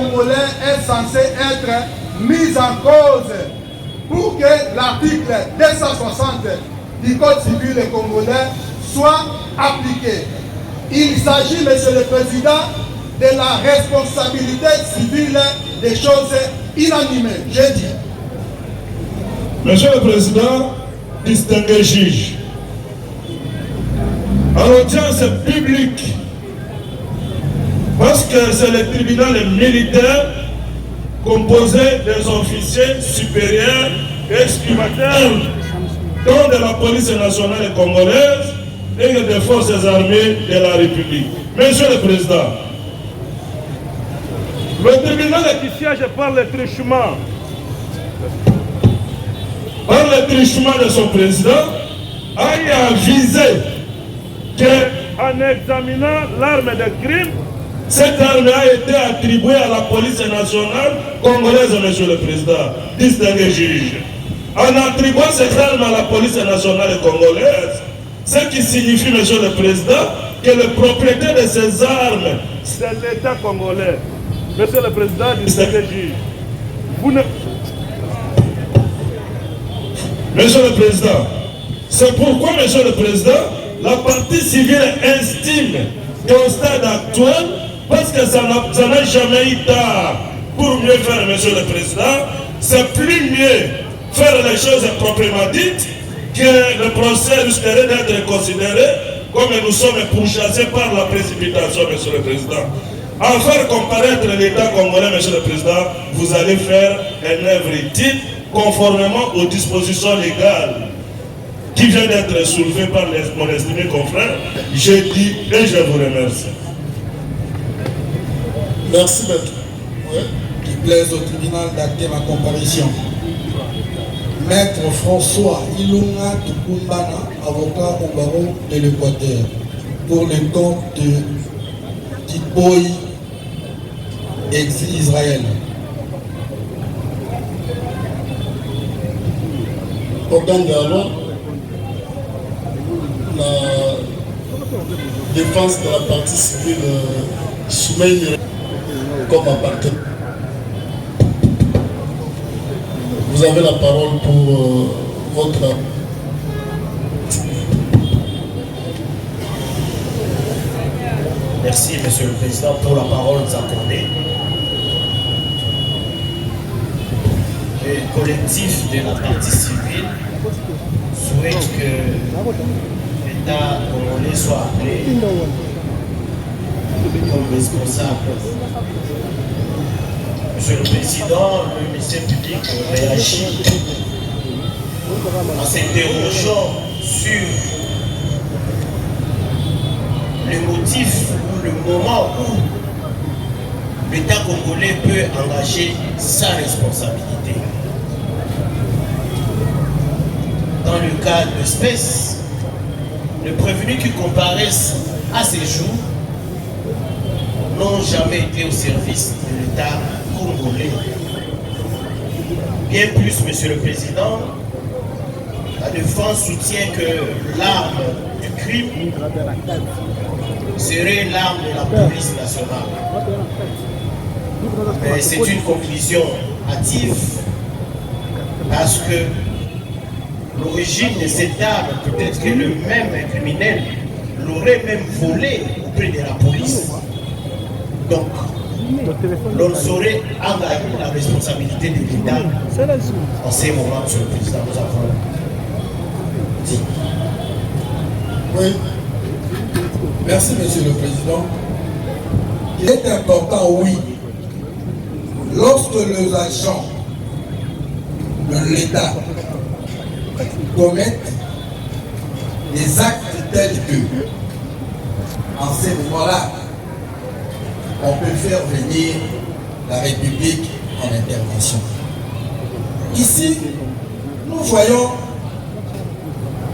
Congolais est censé être mis en cause pour que l'article 260 du Code civil congolais soit appliqué. Il s'agit, Monsieur le Président, de la responsabilité civile des choses inanimées. J'ai dit. Monsieur le Président, distingué juge, en audience publique, parce que c'est le tribunal militaire composé des officiers supérieurs et exprimateurs, dont de la police nationale congolaise et des forces armées de la République. Monsieur le Président, le tribunal qui siège par le truchement de son président a avisé qu'en examinant l'arme de crime, cette arme a été attribuée à la police nationale congolaise, Monsieur le Président, distingué juge. En attribuant cette arme à la police nationale congolaise, ce qui signifie, Monsieur le Président, que le propriétaire de ces armes, c'est l'État congolais. Monsieur le Président, distingué juge, Monsieur le Président, c'est pourquoi, Monsieur le Président, la partie civile estime qu'au stade actuel, parce que ça n'a jamais eu tard pour mieux faire, Monsieur le Président, c'est plus mieux faire les choses proprement dites que le procès risquerait d'être considéré comme nous sommes pourchassés par la précipitation, Monsieur le Président. En faire comparaître l'État congolais, Monsieur le Président, vous allez faire une œuvre utile conformément aux dispositions légales qui viennent d'être soulevées par mon estimé confrère. Je dis et je vous remercie. Merci, maître. Ouais. Il plaise au tribunal d'acter ma comparution. Maître François Ilunga Tukumbana, avocat au barreau de l'Équateur, pour le compte de Tiboy, ex-Israël. Organe de la loi, la défense de la partie civile soumet comme appartient. Vous avez la parole pour votre... Merci, Monsieur le Président, pour la parole accordée. Le collectif de la partie civile souhaite que l'État congolais soit appelé comme responsable. Monsieur le Président, le ministère public réagit en s'interrogeant sur le motif ou le moment où l'État congolais peut engager sa responsabilité. Dans le cas d'espèce, les prévenus qui comparaissent à ces jours n'ont jamais été au service de l'État congolais. Bien plus, Monsieur le Président, la défense soutient que l'arme du crime serait l'arme de la police nationale. Mais c'est une conclusion hâtive parce que l'origine de cette arme, peut-être que le même criminel l'aurait même volé auprès de la police. Donc, l'on saurait engager la responsabilité de l'État en ces moments, Monsieur le Président. Nous avons dit. Oui. Merci, Monsieur le Président. Il est important, oui, lorsque les agents de l'État commettent des actes tels que, en ces moments-là, on peut faire venir la République en intervention. Ici, nous voyons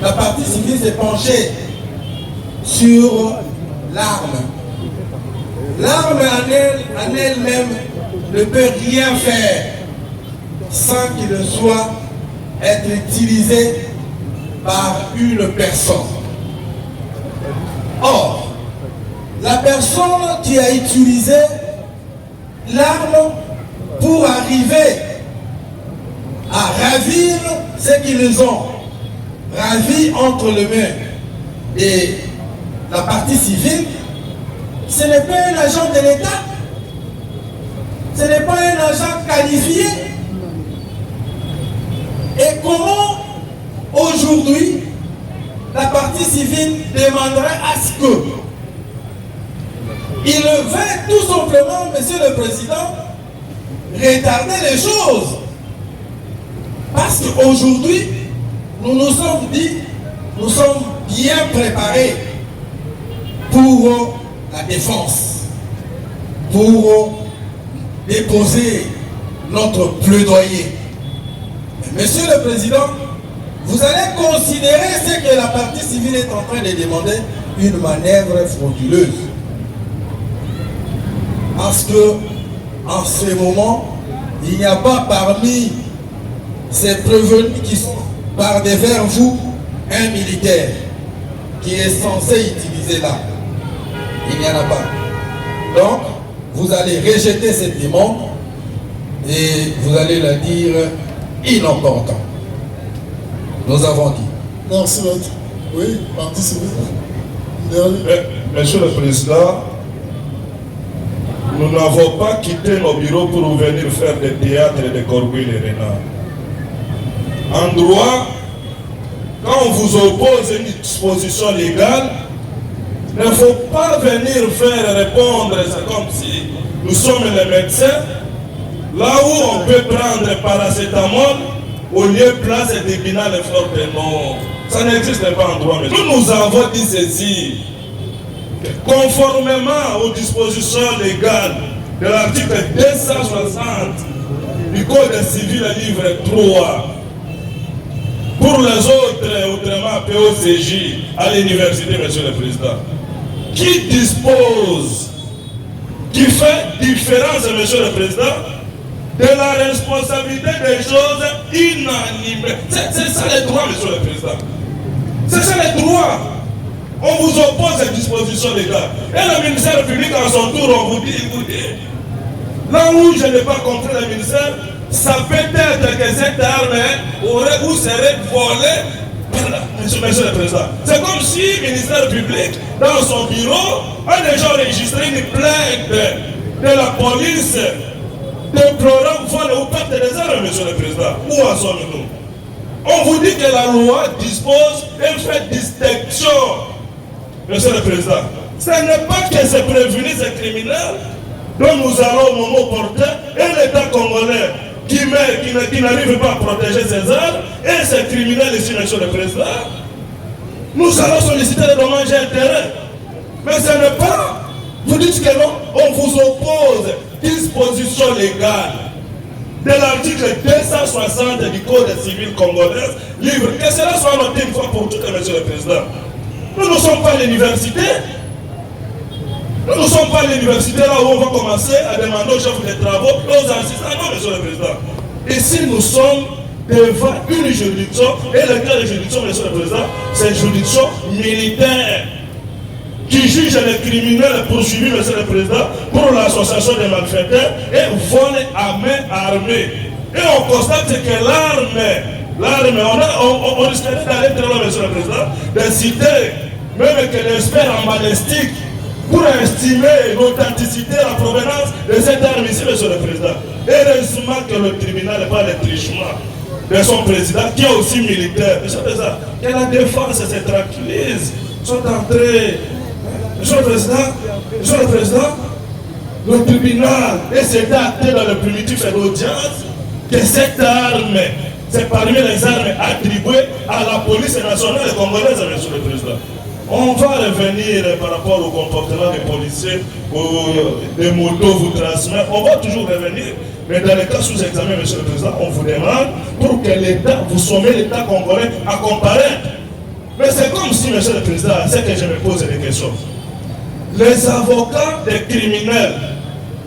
la partie civile s'est penchée sur l'arme. L'arme en elle-même ne peut rien faire sans qu'il soit être utilisé par une personne. Or, la personne qui a utilisé l'arme pour arriver à ravir ce qu'ils ont ravi entre les mains de la partie civile, ce n'est pas un agent de l'État, ce n'est pas un agent qualifié. Et comment aujourd'hui la partie civile demanderait à ce que il veut tout simplement, Monsieur le Président, retarder les choses? Parce qu'aujourd'hui, nous nous sommes dit, nous sommes bien préparés pour la défense, pour déposer notre plaidoyer. Monsieur le Président, vous allez considérer ce que la partie civile est en train de demander une manœuvre frauduleuse. Parce que, en ce moment, il n'y a pas parmi ces prévenus qui sont par devers vous un militaire qui est censé utiliser l'arme. Il n'y en a pas. Donc, vous allez rejeter cette demande et vous allez la dire inopportun. Nous avons dit. Merci, maître. Oui, partie civile. Monsieur le Président, nous n'avons pas quitté nos bureaux pour venir faire des théâtres et des corbeilles et renards. En droit, quand on vous oppose une disposition légale, il ne faut pas venir faire répondre, c'est comme si nous sommes les médecins, là où on peut prendre paracétamol, au lieu de place et d'épinal et forte. Non, ça n'existe pas en droit. Mais nous avons dit ceci, conformément aux dispositions légales de l'article 260 du Code civil, livre 3, pour les autres, autrement POCJ, à l'université, Monsieur le Président, qui dispose, qui fait différence, Monsieur le Président, de la responsabilité des choses inanimées. C'est ça les droits, Monsieur le Président. C'est ça les droits. On vous oppose ces dispositions légales. Et le ministère public, en son tour, on vous dit, écoutez, là où je n'ai pas compris le ministère, ça peut être que cette arme aurait ou serait volée. Monsieur le Président, c'est comme si le ministère public, dans son bureau, a déjà enregistré une plainte de la police déplorant vol ou perte des armes, Monsieur le Président. Où en sommes-nous? On vous dit que la loi dispose et fait distinction, Monsieur le Président. Ce n'est pas que c'est prévenu ces criminels dont nous allons au moment opportun et l'État congolais qui n'arrive pas à protéger ses armes et ces criminels ici, Monsieur le Président. Nous allons solliciter les dommages et intérêts. Mais ce n'est pas. Vous dites que non, on vous oppose disposition légale de l'article 260 du Code civil congolais, livre, que cela soit noté une fois pour toutes, Monsieur le Président. Nous ne sommes pas à l'université. Nous ne sommes pas à l'université là où on va commencer à demander aux chefs de travaux, aux assistants. Non, Monsieur le Président. Ici, nous sommes devant une juridiction, et le cas de juridiction, Monsieur le Président, c'est une juridiction militaire qui juge les criminels poursuivis, Monsieur le Président, pour l'association des malfaiteurs et vol à main armée. Et on constate que l'arme, on risquerait d'aller très loin, Monsieur le Président, de citer même que l'expert en balistique pour estimer l'authenticité, la provenance de cette arme ici, Monsieur le Président. Heureusement que le tribunal n'est pas le trichement de son président, qui est aussi militaire. Monsieur le Président, que la défense se tranquillise, sont entrés. Monsieur le Président, le tribunal est acté dans le primitif et l'audience que cette arme, c'est parmi les armes attribuées à la police nationale congolaise, Monsieur le Président. On va revenir par rapport au comportement des policiers, des motos vous transmettent. On va toujours revenir, mais dans les cas sous examen, Monsieur le Président, on vous demande pour que l'État, vous sommez l'État congolais à comparaître. Mais c'est comme si, Monsieur le Président, c'est que je me pose des questions. Les avocats des criminels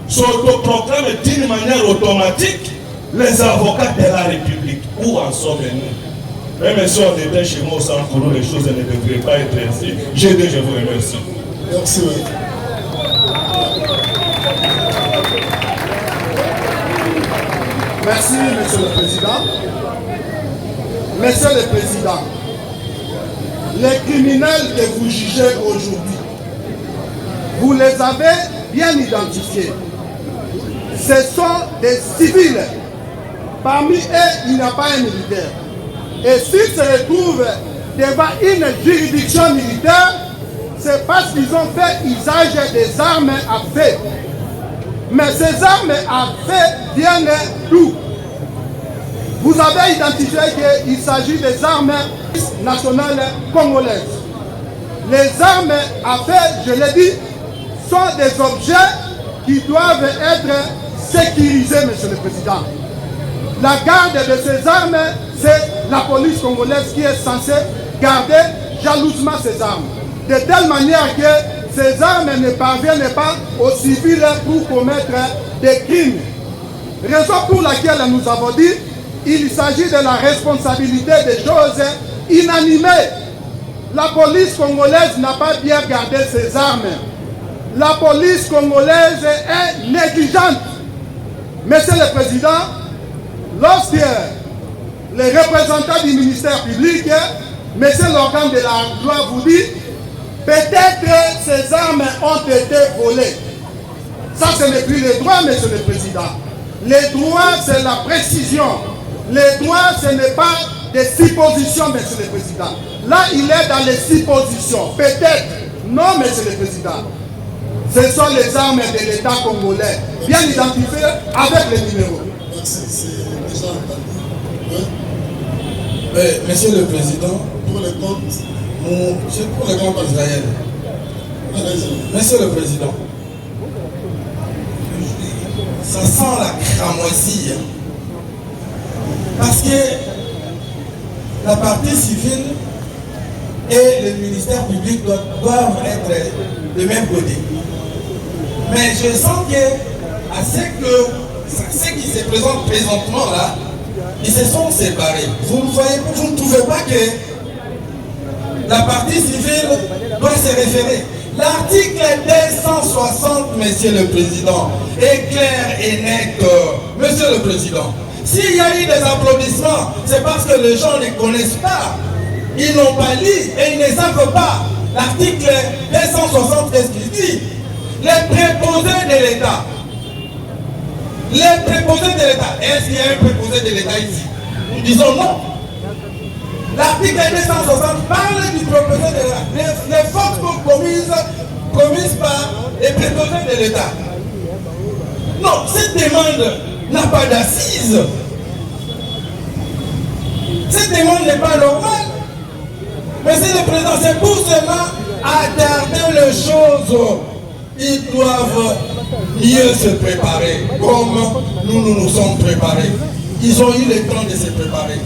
s'autoproclament d'une manière automatique les avocats de la République. Où en sommes-nous? Même si on était chez moi au Sankourou, les choses ne devraient pas être ainsi. Je vous remercie. Merci. Merci, Monsieur le Président. Monsieur le Président, les criminels que vous jugez aujourd'hui, vous les avez bien identifiés. Ce sont des civils. Parmi eux, il n'y a pas un militaire. Et s'ils se retrouvent devant une juridiction militaire, c'est parce qu'ils ont fait usage des armes à feu. Mais ces armes à feu viennent d'où? Vous avez identifié qu'il s'agit des armes nationales congolaises. Les armes à feu, je l'ai dit, sont des objets qui doivent être sécurisés, Monsieur le Président. La garde de ces armes, c'est la police congolaise qui est censée garder jalousement ces armes. De telle manière que ces armes ne parviennent pas aux civils pour commettre des crimes. Raison pour laquelle nous avons dit il s'agit de la responsabilité des choses inanimées. La police congolaise n'a pas bien gardé ses armes. La police congolaise est négligente. Monsieur le Président, lorsque les représentants du ministère public, monsieur l'organe de la loi vous dit, peut-être ces armes ont été volées. Ça, ce n'est plus le droit, Monsieur le Président. Le droit, c'est la précision. Le droit, ce n'est pas des suppositions, Monsieur le Président. Là, il est dans les suppositions. Peut-être. Non, Monsieur le Président. Ce sont les armes de l'État congolais, bien identifiées avec les numéros. Merci, c'est déjà entendu. Monsieur le Président, Pour les comptes, c'est pour les comptes d'Israël. allez-y. Monsieur le Président, ça sent la cramoisie. Parce que la partie civile et le ministère public doivent être de même côté. Mais je sens que à ce qui se présente présentement là, ils se sont séparés. Vous ne trouvez pas que la partie civile doit se référer. L'article 260, Monsieur le Président, est clair et net, Monsieur le Président. S'il y a eu des applaudissements, c'est parce que les gens ne connaissent pas. Ils n'ont pas lu et ils ne savent pas. L'article 260, qu'est-ce qu'il dit? Les préposés de l'État. Les préposés de l'État. Est-ce qu'il y a un préposé de l'État ici? Nous disons non. L'article 260 parle du préposé de l'État. Les forces commises par les préposés de l'État. Non, cette demande n'a pas d'assises. Cette demande n'est pas normale. Monsieur le Président, c'est pour cela attarder les choses. Ils doivent mieux se préparer, comme nous sommes préparés. Ils ont eu le temps de se préparer.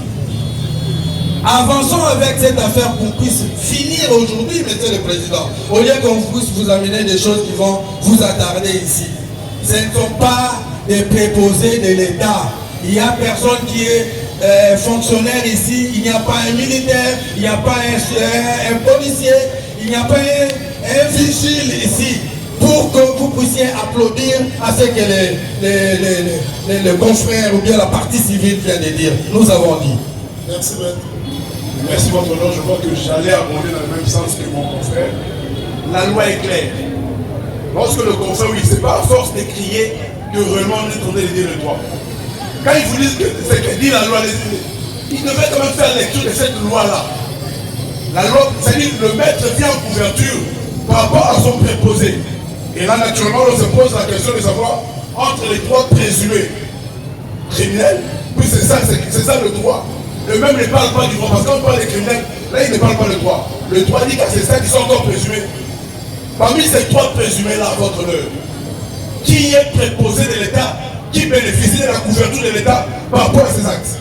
Avançons avec cette affaire pour qu'on puisse finir aujourd'hui, Monsieur le Président. Au lieu qu'on puisse vous amener des choses qui vont vous attarder ici. Ce ne sont pas des préposés de l'État. Il n'y a personne qui est fonctionnaire ici. Il n'y a pas un militaire, il n'y a pas un policier, il n'y a pas un vigile ici. Pour que vous puissiez applaudir à ce que les confrères ou bien la partie civile vient de dire. Nous avons dit. Merci, maître. Merci votre honneur. Je crois que j'allais abonder dans le même sens que mon confrère. La loi est claire. Lorsque le confrère, oui, c'est pas à force de crier que vraiment on est en train de dire le droit. Quand ils vous disent que c'est que dit la loi, ils devaient quand même faire lecture de cette loi-là. La loi, c'est-à-dire le maître vient en couverture par rapport à son préposé. Et là, naturellement, on se pose la question de savoir entre les droits présumés criminels, puis c'est ça le droit. Le même ne parle pas du droit, parce qu'on parle des criminels, là il ne parle pas le droit. Le droit dit que c'est ça qui sont encore présumés. Parmi ces droits présumés-là, à votre honneur, qui est préposé de l'État, qui bénéficie de la couverture de l'État par rapport à ces actes.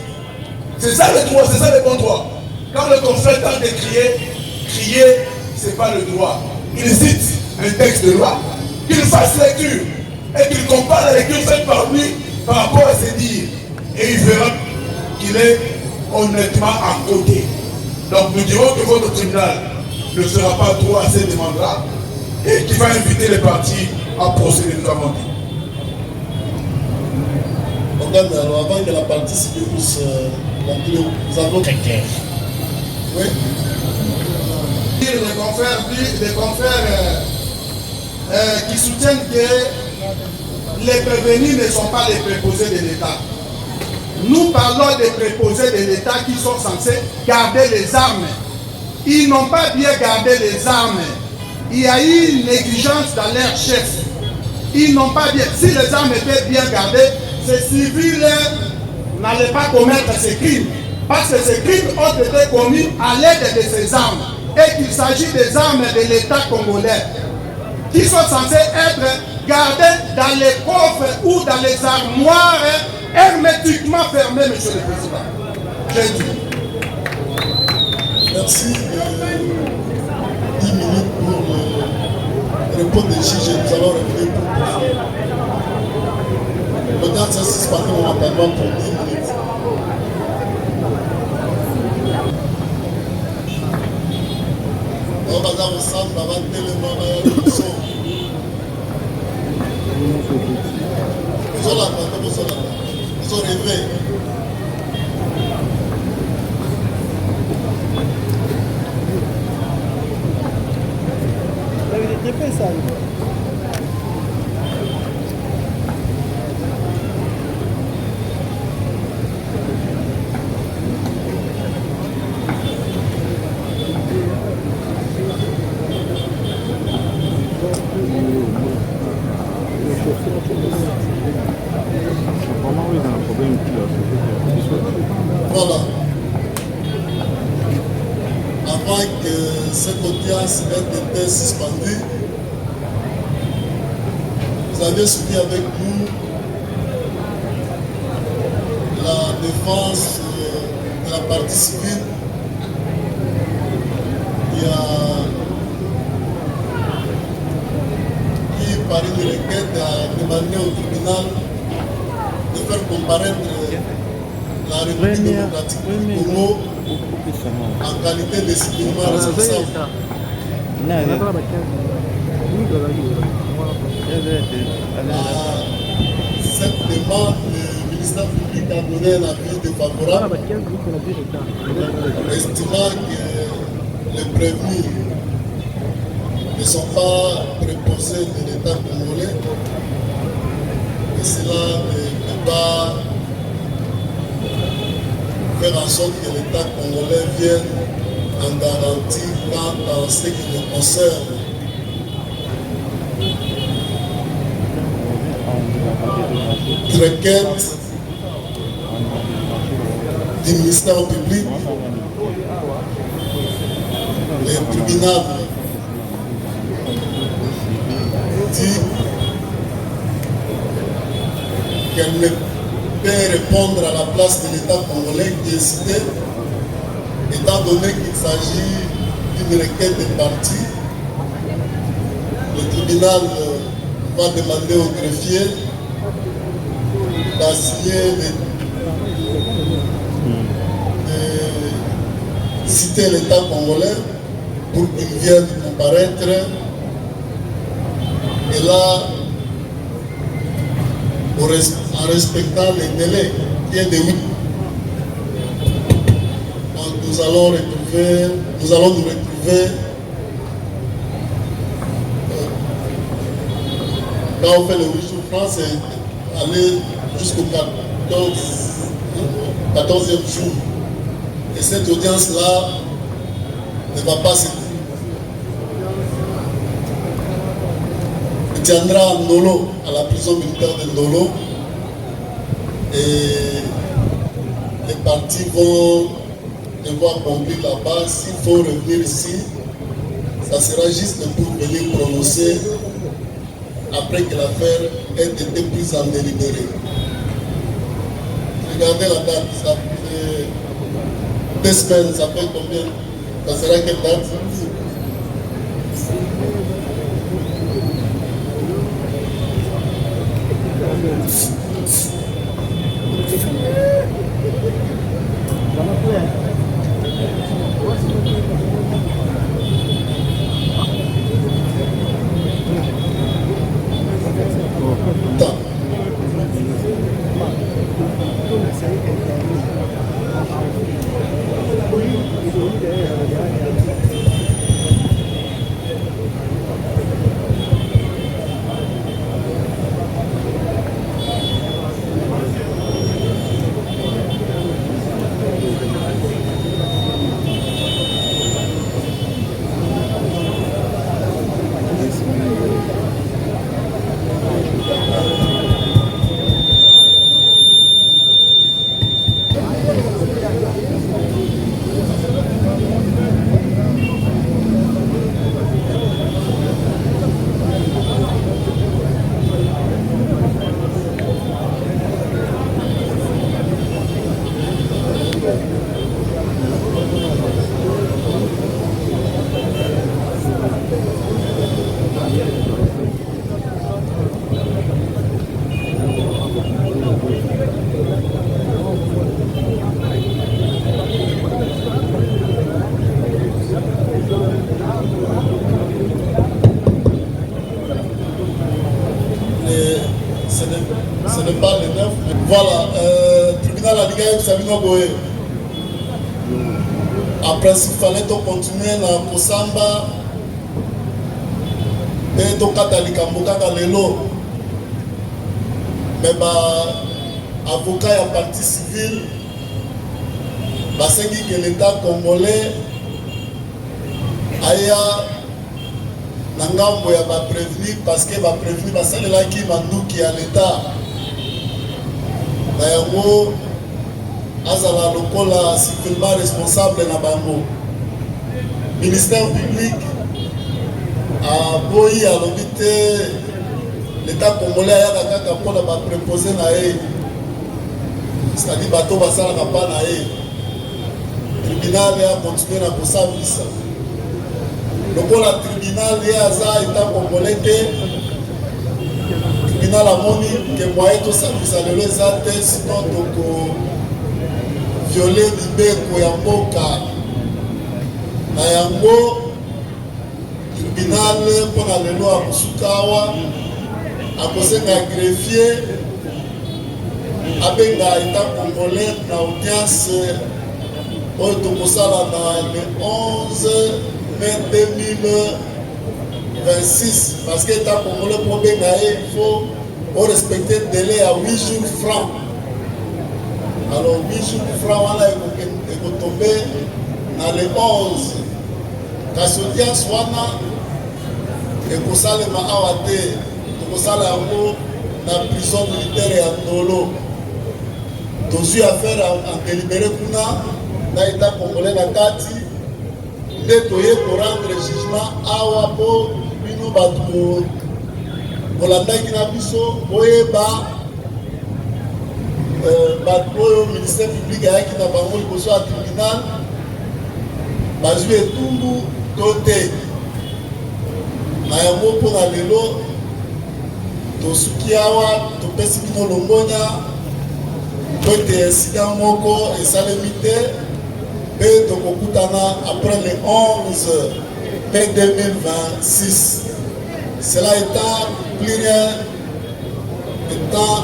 C'est ça le droit, c'est ça le bon droit. Quand le confrère tente de crier, c'est pas le droit. Il cite un texte de loi, qu'il fasse lecture et qu'il compare la lecture faite par lui par rapport à ses dires. Et il verra qu'il est honnêtement à côté. Donc nous dirons que votre tribunal ne sera pas trop à ces demandes-là et qu'il va inviter les partis à procéder, nous avons dit. Ok, Morgane, alors avant que la partie civile puisse conclure, nous avons Très clair. Oui. Les confrères qui soutiennent que les prévenus ne sont pas les préposés de l'État. Nous parlons des préposés de l'État qui sont censés garder les armes. Ils n'ont pas bien gardé les armes. Il y a eu une négligence dans leur chef. Ils n'ont pas bien. Si les armes étaient bien gardées, ces civils n'allaient pas commettre ces crimes. Parce que ces crimes ont été commis à l'aide de ces armes. Et qu'il s'agit des armes de l'État congolais qui sont censées être gardées dans les coffres ou dans les armoires hermétiquement fermées, Monsieur le Président. J'ai dit. Merci. 10 minutes pour répondre des juges. Nous allons revenir pour le temps de suspendu momentanément pour 10 minutes. On va dans le centre, on va tellement le son. Ils ont la main, ils ont rêvé. Voilà. Avant que cette audience ait été suspendue, vous avez suivi avec nous la défense de la partie civile qui par une requête a demandé au tribunal de faire comparaître la République démocratique du Congo en qualité de citoyen responsable. Cette demande, le ministère public a donné un avis défavorable, estimant que les prévenus ne sont pas préposés de l'État congolais et cela ne peut pas faire en sorte que l'État congolais vienne en garantie quant à ce qui le concerne. Requête du ministère public, le tribunal dit qu'elle ne peut répondre à la place de l'État congolais qui est cité, étant donné qu'il s'agit d'une requête de parti. Le tribunal va demander au greffier d'assigner de citer l'État congolais pour qu'il vienne comparaître. Et là, en respectant les délais qui est de 8, nous allons nous retrouver quand on fait le 8 jours francs, c'est aller jusqu'au 14e jour. Et cette audience-là ne va pas se tiendra à Ndolo, à la prison militaire de Ndolo. Et les partis vont devoir conclure là-bas. S'il faut revenir ici, ça sera juste pour venir prononcer après que l'affaire ait été prise en délibéré. Regardez la date, ça fait 2 semaines, ça fait combien? Ça sera quelle date? Ce n'est pas le 9. Voilà, tribunal a dit que Sabino Boé. Après, il fallait continuer à Kosamba et à Katalika Mokaka Lelo. Mais avocat et parti civil, c'est que l'État congolais aya nangambo ya ba prévenir parce que ba prévenir basalelaki manduki ya l'État na yango azala lokola civilement responsable na bango. Ministère public aboyi alobi te l'État congolais ayaka kaka mpona bapréposé na ye, c'est-à-dire bato basalaka mpa na ye. Tribunal a continué na kosambisa lokola tribunal ye aza État congolais te, tribunal amoni ke moyen tosambisa lelo eza te, sinon toko viole libeko ya mboka na yango. Tribunal mpona lelo akosuka awa akosenga greffier abenga État congolais na audience oyo tokosala na le 11 mai 2026 parce que État congolais pour benga ye il faut respecter délai à 8 jours francs. Alors 8 jours francs wana ekotombe na le 11 kasi audience wana ekosalema awa te, tokosala yango na prison militaire ya Ndolo. Tozwi affaire en délibéré kuna na État congolais na kati nde toye korendre jugement awa po bino bato bolandaki na biso boyeba bato oyo ministère public ayaki na bango liboso ya tribunal bazwi etumbu to te. Na yango mpona lelo tosuki awa topesi bino longonya po ete incident moko esalemi te mpe tokokutana après le 11 mai 2026. Cela étant, plus rien étant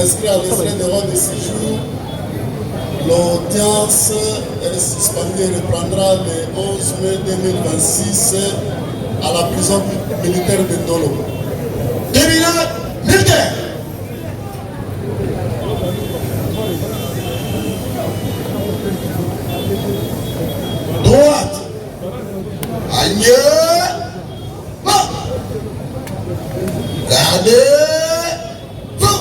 inscrit à l'extrait de droit de séjour, l'audience est suspendue et reprendra le 11 mai 2026 à la prison militaire de Ndolo. Tribunal militaire. Droite. Agneux. Gardez. Fou.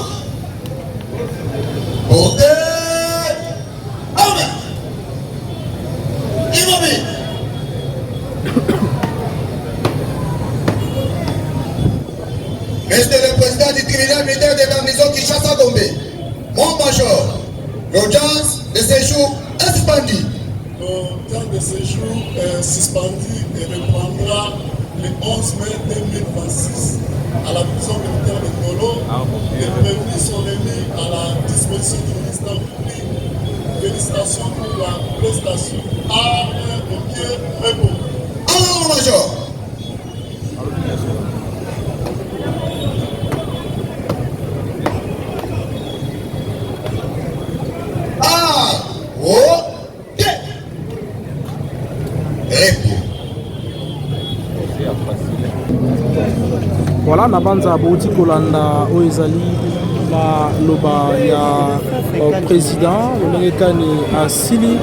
Portez. Armée. Immobile. Monsieur le président du tribunal militaire de garnison Kinshasa Gombe, mon major, l'audience de séjour est suspendue. L'audience de séjour est suspendue et reprendra le 11 mai 2026 à la prison militaire de Ndolo. Les prévenus sont remis à la disposition du ministère public. Félicitations pour la prestation. Armes au pied, repos. Alors, mon major. Voilà, Nabanza Bouti Kolanda Oezali, la loba ya président, Olengekani Asili,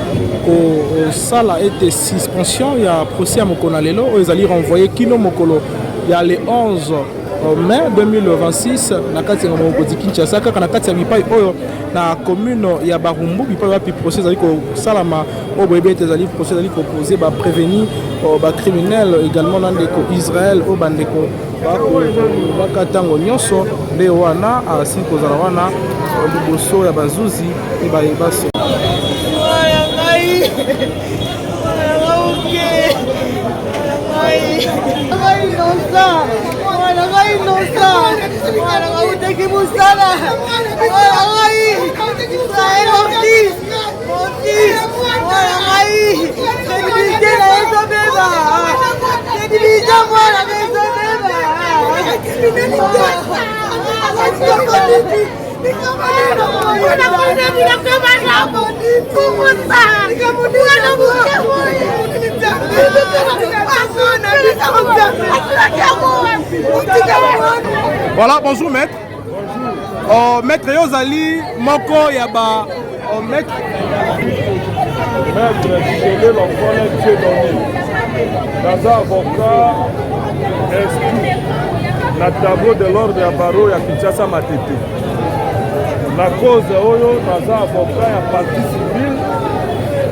au sala était suspension, il y a procès à Mokonalelo, Oezali renvoyé Kino Mokolo, il y a les 11 mai 2026, na kati ya Mokodi Kinshasa, kaka na kati ya Bipai Oyo, na commune ya Barumbu, Bipai Wapi procès Zali ko salama, Oboebe Tezali procès Zali ko posé, ba prévenir, ba criminel également dans des Israël, au bandeko, bakatango nyonso, le wana, asi kozala wana, liboso ya bazuzi, eba ebaso. Voilà, bonjour maître. Maître Yozali, Moko Yaba, maître. Maître, je l'enfant Dieu donné. Dans un avocat inscrit na tableau de l'ordre ya baro ya Kinshasa Matete. La cause oyo dans un avocat ya partie civile,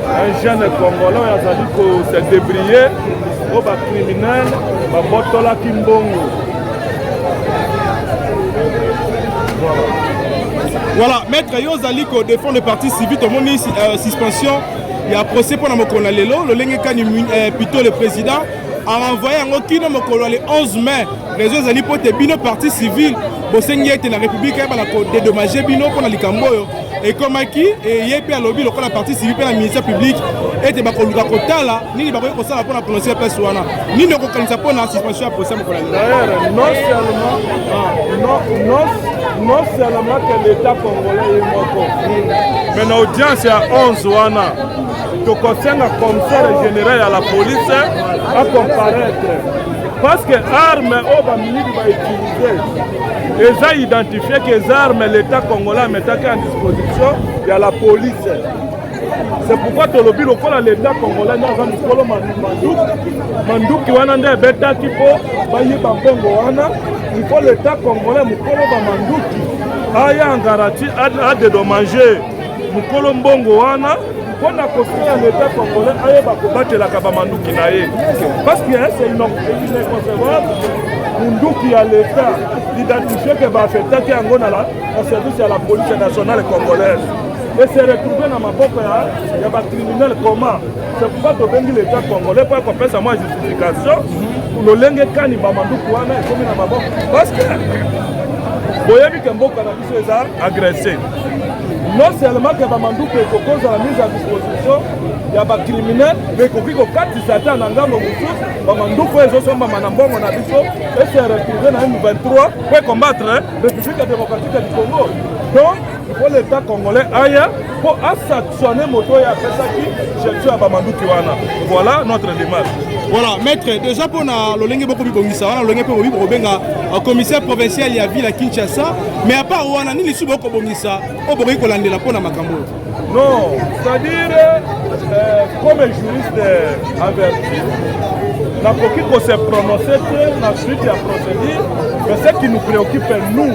un jeune Congolais azali ko se débrouiller au ba criminel ba botola kimbongo. Voilà, maître Yozali ko défend le parti civil, tout le monde suspension. Il y a procès pour Namokona Lelo, le Lengekani plutôt le président a envoyé un Okino Mokolo le 11 mai. Les autres alliés pour le parti civil, Bosengi était la République, il a dédommagé Bino pour la Camboyo. Et comme qui, et Yépi a lobby, le parti civil, le ministère public, était Bakoluka Kotala, ni Bakoy Kosala pour la prononcer la personne, ni ne reconnaissait pas la suspension à procès Mokona Lelo. D'ailleurs, non seulement que l'État congolais est mort, mais l'audience est à 11 wana. Donc, c'est un commissaire général à la police à comparaître. Parce que les armes va utiliser, ils ont identifié que les armes l'État congolais met en disposition de la police. C'est pourquoi tu as lobby l'État congolais n'a pas de mandouk qui wana nde beta kipo bayi bangongo wana il faut l'État congolais mukolo ba manduki aya en garantie à dédommager mukolo mbongo wana pour la construire l'État congolais aya ba kobatela ka ba manduki na ye parce que c'est inconcevable munduki ya l'État identifier que ba affecter yango na la service à la police nationale congolaise et se retrouver dans ma boque il y a des criminels comment c'est pourquoi tu bengi l'État congolais pour qu'on fasse moi justification pour le lengue kani ba manduki wana et comme na ma boque parce que boyebi que mboka na biso eza agressé non seulement que ba manduki est cause à la mise à disposition il y a des criminels mais koki ko kati satan na ngambo mususu ba manduki ezo somba manambongo na biso et se retrouver na M23 pour combattre République démocratique du Congo donc il faut l'État congolais aya pour sanctionner moto ya pesaki gestion ya bamanduki wana. Voilà notre démarche. Voilà, maître, déjà pour le lenge beaucoup bibongisa wana, le lenge pour bibenga commissaire provincial ya ville à Kinshasa, mais à part wana ni lisu boko bongisa, o boki kolandela pona makambo. Non, c'est-à-dire comme juriste averti, la coquille qu'on s'est prononcé la suite de la procédure, mais ce qui nous préoccupe nous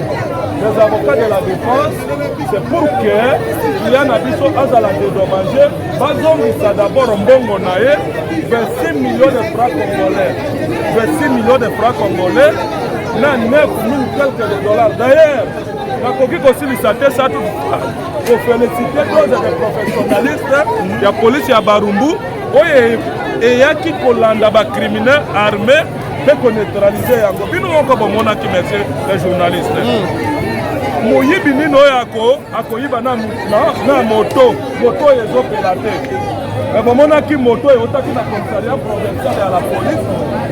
les avocats de la défense, c'est pour que il y a un abisso à la dédommager, bazongisa d'abord mbongo nae 26 millions de francs congolais. 26 millions de francs congolais, na 9 000 quelques dollars. D'ailleurs, la coquille aussi lui s'attend ça pour féliciter tous les professionnalistes, il y a police à Barumbu, et il y a qui kolanda ba criminels armés pour neutraliser yango. Bino moko bomona ki monsieur les journalistes. Moyibi nino yako akoyiba na moto ezopela te mais bamonaki moto eotaki na commissariat provincial ya la police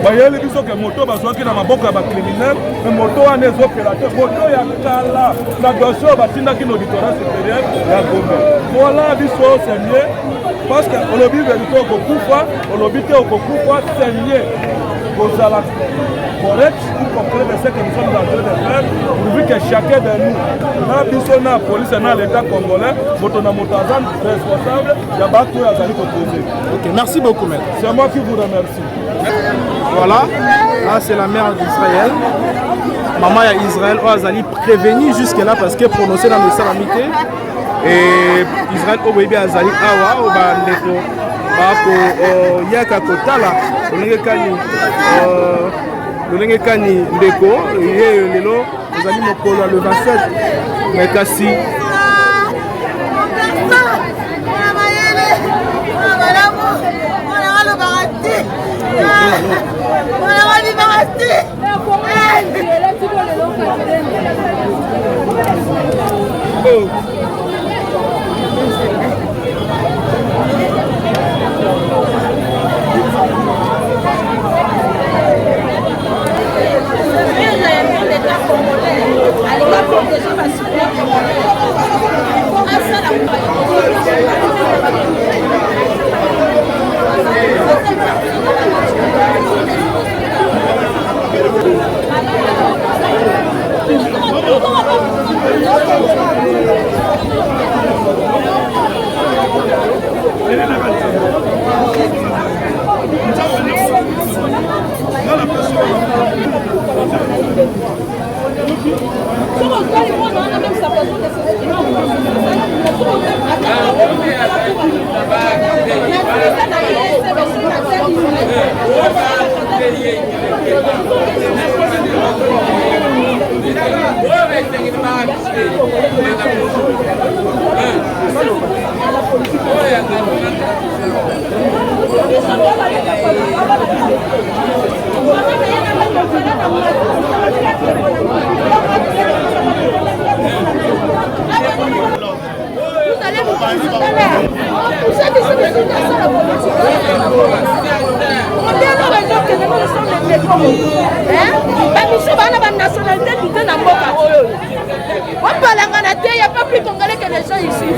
bayeli biso ke moto bazwaki na maboko ya bacriminel mais moto wana ezopela te moto ya kala na dossier batindaki na auditorat supérieur ya Gombe voilà biso c'est mieux parce que olobi vérité okokufa olobi te okokufa c'est mieux correct pour comprendre ce que nous sommes en train de faire, pourvu que chacun de nous, dans la police et dans l'État congolais, responsable, il y a beaucoup à côté. Ok, merci beaucoup, maître. C'est moi qui vous remercie. Voilà, là c'est la mère d'Israël. Maman ya Israël, Azali prévenu jusque-là parce que prononcé dans le salamité. Et Israël, Obebi Azali, Awa, Obandeko, Bako, Yaka Kotala, Lolengekani Ndeko, Lelo, Azali Mokolo le 27. Mais Kassi. On parle en Angleterre, il n'y a pas plus congolais que les gens ici.